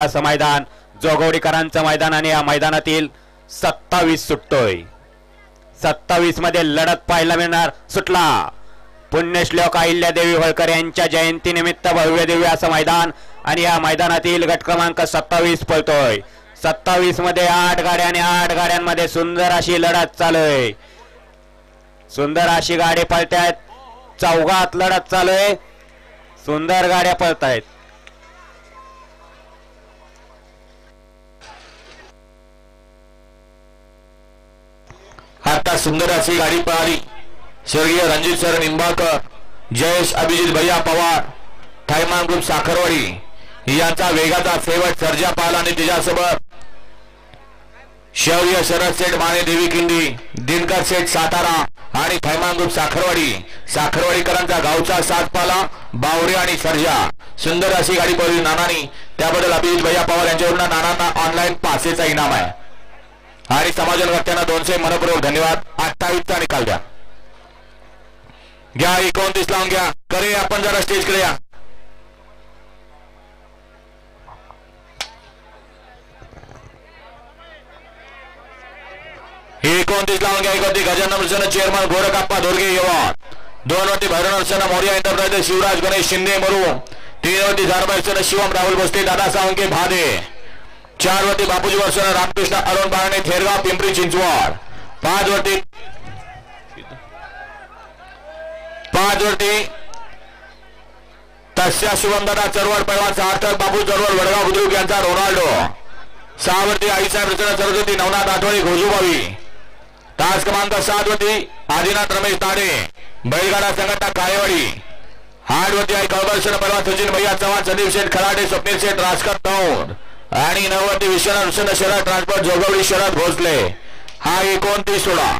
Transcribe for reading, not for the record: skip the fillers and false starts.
असं मैदान जोगवडीकरांचं मैदान आणि या मैदानातील 27 सुटतोय। 27 मध्ये लढत पाहायला मिळणार। सुटला पुण्यश्लोक अहिल्यादेवी होळकर यांच्या जयंतीनिमित्त भव्य दिव्य असं मैदान आणि या मैदानातील गट क्रमांक 27 पळतोय। 27 मध्ये 8 गाड्या आणि 8 गाड्यांमध्ये सुंदर अशी लढत चालू आहे। सुंदर अशी गाडी पळतायत, चौघात लढत चालू आहे। सुंदर गाड्या पळतायत। आता सुंदर अशी गाडी पळाली। स्वर्गीय रणजित सर निंबाळकर, जयेश अभिजित भैया पवार, थैमान ग्रुप साखरवाडी यांचा वेगाचा फेवट सर्जा पाला आणि त्याच्यासोबत शौर्य शरद सेठ माने देवी किंडी, दिनकर सेठ सातारा आणि थैमान ग्रुप साखरवाडीकरांचा गावचा सात पाला बावरे आणि सर्जा। सुंदर अशी गाडी पळवली नानानी, त्याबद्दल अभिजित भैया पवार यांच्याकडून नानांना ऑनलाईन पासेचा इनाम आहे आणि समाजकर्त्यांना 200 मनपूर्वक धन्यवाद। 28 चा निकाल द्या। घ्या 29 लावून घ्या। करे आपण जरा स्टेज कडे या। हे 29 लावून घ्या। 29 गजानन मिशन चेअरमन गोरखप्पा धोरगे युवा, 2 वरती भैरवनाथ मोरिया एंटरप्राइजेस शिवराज गणेश शिंदे मरू, 3 वरती झारबाई शिवम राहुल भोसले दादा सावंके भादे, 4 वरती बापूजी वर्षन रामकृष्ण अरुण बारणे थेरगाव पिंपरी चिंचवड, 5 वरती तस्या शुभम दादा चरवड पैलवान सार्थक बाबू चरवड वडगाव बुद्रुक यांचा रोनाल्डो, 6 वरती आईसाहेब रचना सरस्वती नवनाथ आठवडी घोजूबावी, तास क्रमांक 7 वरती आदिनाथ रमेश ताडे बैलगाडा संघटना काळेवाडी, 8 वरती आई कळबर्षण पैलवान सचिन भैया चव्हाण संदीप शेठ खराडे स्वप्नील शेठ राजकर नौद आणि 9 वरती विश्वनाथ शरद ट्रान्सपोर्ट जोगवडी शरद भोसले। हा 29 सोडा।